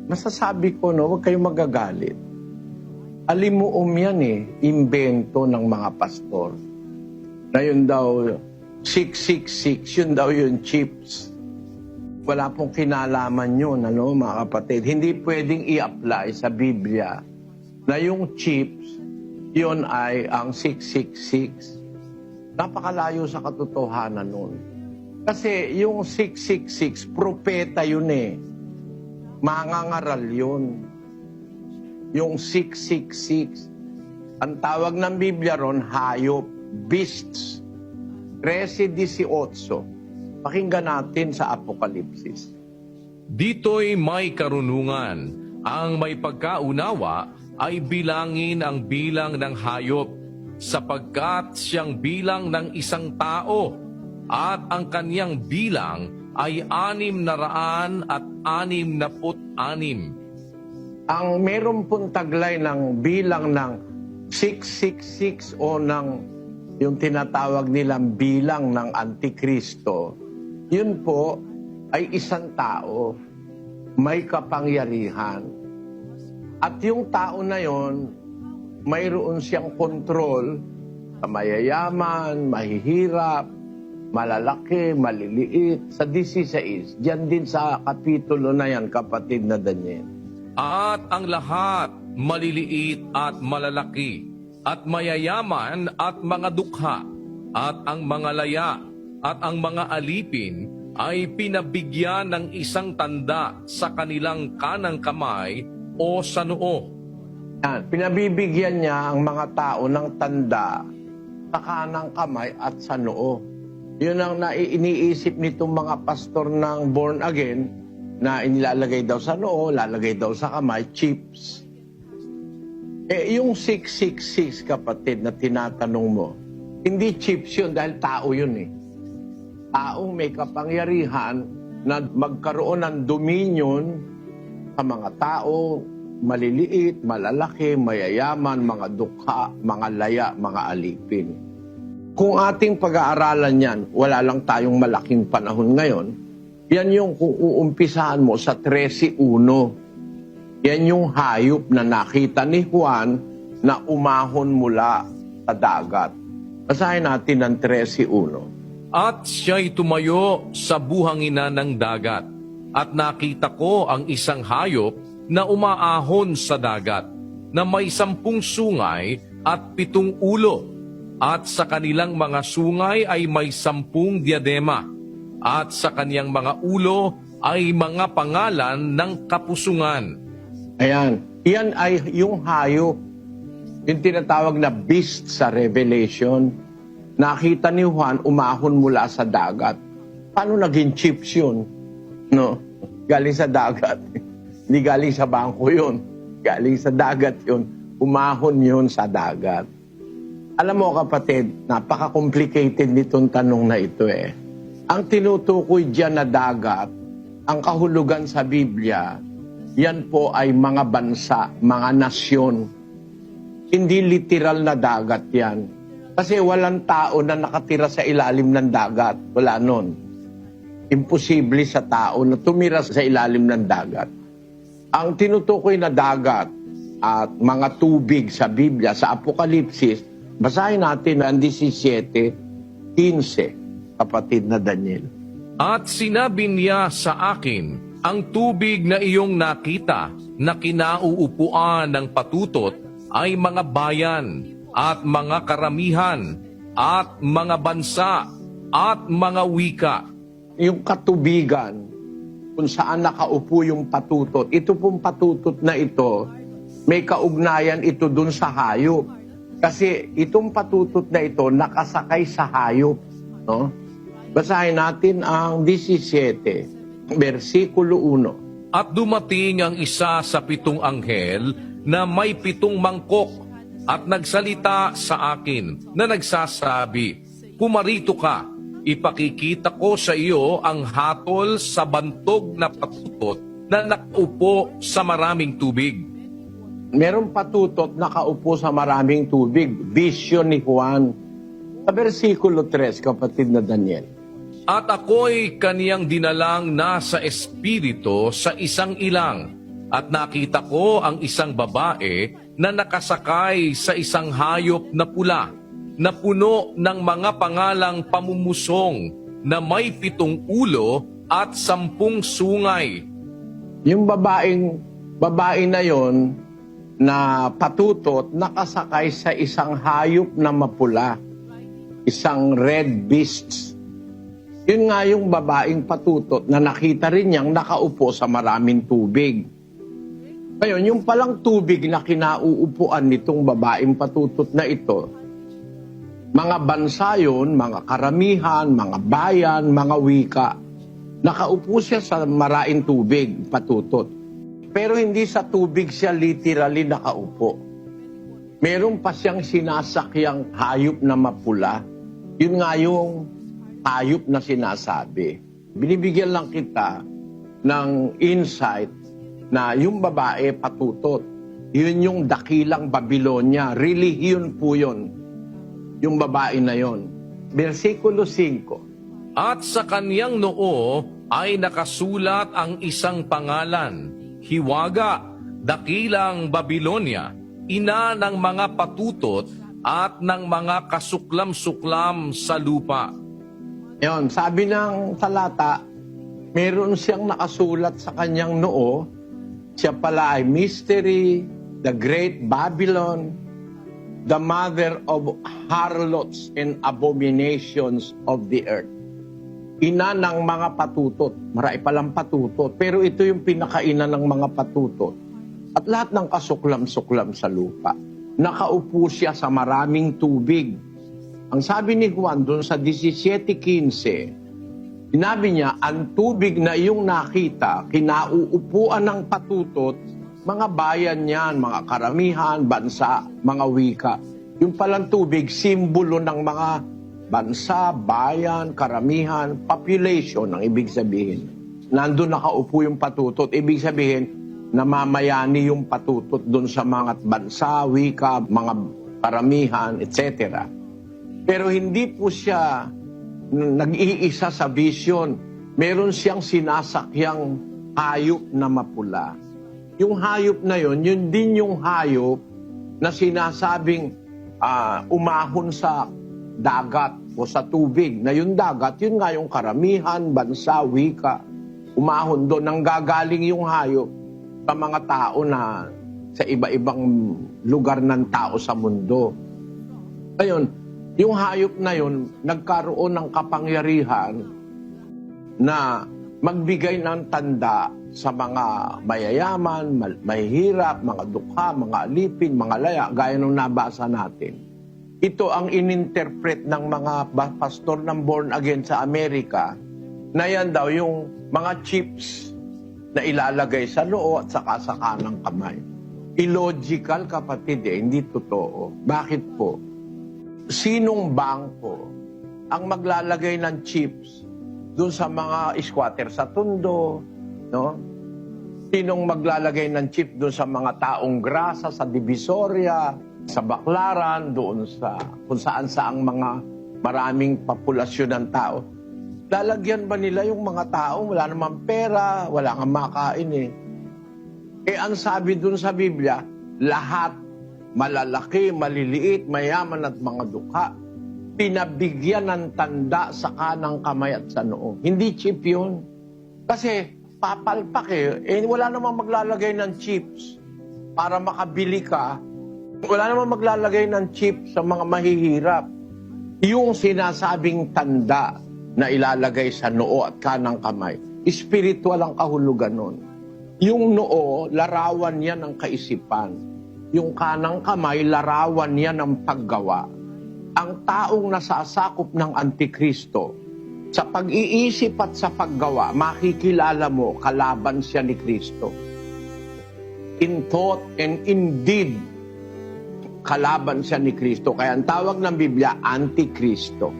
masasabi ko, no, huwag kayong magagalit. Alimuom yan imbento ng mga pastor. Na yun daw, 666, yun daw yung chips. Wala pong kinalaman yun, mga kapatid. Hindi pwedeng i-apply sa Biblia na yung chips, yun ay ang 666. Napakalayo sa katotohanan nun. Kasi yung 666, propeta yun Mangangaral yun. Yung 666. Ang tawag ng Biblia ron, hayop, beasts. 13:18. Pakinggan natin sa Apokalipsis. Dito'y may karunungan. Ang may pagkaunawa ay bilangin ang bilang ng hayop, sapagkat siyang bilang ng isang tao, at ang kaniyang bilang ay 666. Ang meron pong taglay ng bilang ng 666 o ng yung tinatawag nilang bilang ng Antikristo, yun po ay isang tao, may kapangyarihan. At yung tao na yon, mayroon siyang kontrol sa mayayaman, mahihirap, malalaki, maliliit. Sa 16, diyan din sa kapitulo na yan, kapatid na Daniel. At ang lahat, maliliit at malalaki, at mayayaman at mga dukha, at ang mga laya, at ang mga alipin, ay pinabigyan ng isang tanda sa kanilang kanang kamay o sa noo. Yan, pinabibigyan niya ang mga tao ng tanda sa kanang kamay at sa noo. Yun ang iniisip nitong mga pastor ng born again, na inilalagay daw sa noo, lalagay daw sa kamay, chips. Yung 666, kapatid, na tinatanong mo, hindi chips yun dahil tao yun Taong may kapangyarihan na magkaroon ng dominion sa mga tao, maliliit, malalaki, mayayaman, mga dukha, mga laya, mga alipin. Kung ating pag-aaralan yan, wala lang tayong malaking panahon ngayon, yan yung kung uumpisahan mo sa 13:1. Yan yung hayop na nakita ni Juan na umahon mula sa dagat. Basahin natin ang 13:1. At siya'y tumayo sa buhangina ng dagat, at nakita ko ang isang hayop na umaahon sa dagat, na may 10 sungay at 7 ulo, at sa kanilang mga sungay ay may 10 diadema, at sa kaniyang mga ulo ay mga pangalan ng kapusungan. Ayan, yan ay yung hayop, yung tinatawag na beast sa Revelation. Nakita ni Juan umahon mula sa dagat. Paano naging chips yun? No? Galing sa dagat. Hindi galing sa bangko yun. Galing sa dagat yun. Umahon yun sa dagat. Alam mo kapatid, napaka-complicated nitong tanong na ito Ang tinutukoy dyan na dagat, ang kahulugan sa Biblia, yan po ay mga bansa, mga nasyon. Hindi literal na dagat yan. Kasi walang tao na nakatira sa ilalim ng dagat. Wala nun. Imposible sa tao na tumira sa ilalim ng dagat. Ang tinutukoy na dagat at mga tubig sa Biblia, sa Apokalipsis, basahin natin ang 17:15. Kapatid na Daniel. At sinabi niya sa akin, ang tubig na iyong nakita na kinauupuan ng patutot ay mga bayan at mga karamihan at mga bansa at mga wika. Yung katubigan, kung saan nakaupo yung patutot, ito pong patutot na ito, may kaugnayan ito dun sa hayop. Kasi itong patutot na ito, nakasakay sa hayop. No? Basahin natin ang 17, versikulo 1. At dumating ang isa sa 7 anghel na may 7 mangkok at nagsalita sa akin na nagsasabi, pumarito ka, ipakikita ko sa iyo ang hatol sa bantog na patutot na nakaupo sa maraming tubig. Merong patutot nakaupo sa maraming tubig. Vision ni Juan. Sa versikulo 3, kapatid na Daniel. At ako'y kaniyang dinalang nasa espiritu sa isang ilang, at nakita ko ang isang babae na nakasakay sa isang hayop na pula, na puno ng mga pangalang pamumusong, na may 7 ulo at 10 sungay. Yung babae na yon na patutot, nakasakay sa isang hayop na mapula, isang red beast. Yun nga yung babaeng patutot na nakita rin niyang nakaupo sa maraming tubig. Ngayon, yung palang tubig na kinauupuan nitong babaeng patutot na ito, mga bansa yun, mga karamihan, mga bayan, mga wika, nakaupo siya sa maraing tubig, patutot. Pero hindi sa tubig siya literally nakaupo. Meron pa siyang sinasakyang hayop na mapula. Yun nga yung hayop na sinasabi. Binibigyan lang kita ng insight na yung babae patutot. Yun yung dakilang Babylonia. Relihiyon po yun. Yung babae na yun. Versikulo 5. At sa kaniyang noo ay nakasulat ang isang pangalan, Hiwaga, dakilang Babylonia, ina ng mga patutot at ng mga kasuklam-suklam sa lupa. Yun, sabi ng talata, meron siyang nakasulat sa kanyang noo. Siya pala ay mystery, the great Babylon, the mother of harlots and abominations of the earth. Ina ng mga patutot. Marami palang patutot. Pero ito yung pinakaina ng mga patutot. At lahat ng kasuklam-suklam sa lupa. Nakaupo siya sa maraming tubig. Ang sabi ni Juan doon sa 17:15, sinabi niya, ang tubig na iyong nakita, kinauupuan ng patutot, mga bayan yan, mga karamihan, bansa, mga wika. Yung palang tubig, simbolo ng mga bansa, bayan, karamihan, population, ang ibig sabihin. Nandun nakaupo yung patutot, ibig sabihin, namamayani yung patutot doon sa mga bansa, wika, mga karamihan, etc. Pero hindi po siya nag-iisa sa vision. Meron siyang sinasakyang hayop na mapula. Yung hayop na yon, yun din yung hayop na sinasabing umahon sa dagat o sa tubig. Na yung dagat, yun nga yung karamihan, bansa, wika. Umahon doon. Nanggagaling yung hayop sa mga tao na sa iba-ibang lugar ng tao sa mundo. Ngayon, yung hayop na yun, nagkaroon ng kapangyarihan na magbigay ng tanda sa mga mayayaman, mahihirap, mga dukha, mga alipin, mga laya, gaya nung nabasa natin. Ito ang ininterpret ng mga pastor ng born again sa Amerika, na yan daw yung mga chips na ilalagay sa noo at saka sa kanang kamay. Illogical, kapatid, hindi totoo. Bakit po? Sinong bangko ang maglalagay ng chips doon sa mga squatter sa Tondo, no? Sinong maglalagay ng chip doon sa mga taong grasa sa Divisoria, sa Baclaran, doon sa kung saan saang mga maraming populasyon ng tao? Lalagyan ba nila yung mga tao? Wala namang pera, wala kang makain eh. Ang sabi doon sa Biblia, lahat, malalaki, maliliit, mayaman at mga dukha, pinabigyan ng tanda sa kanang kamay at sa noo. Hindi chip yun. Kasi papalpak wala namang maglalagay ng chips para makabili ka. Wala namang maglalagay ng chips sa mga mahihirap. Yung sinasabing tanda na ilalagay sa noo at kanang kamay, spiritual ang kahulugan nun. Yung noo, larawan yan ng kaisipan. Yung kanang kamay, larawan niya ng paggawa. Ang taong nasasakop ng Antikristo, sa pag-iisip at sa paggawa, makikilala mo, kalaban siya ni Kristo. In thought and in deed, kalaban siya ni Kristo. Kaya ang tawag ng Biblia, Antikristo.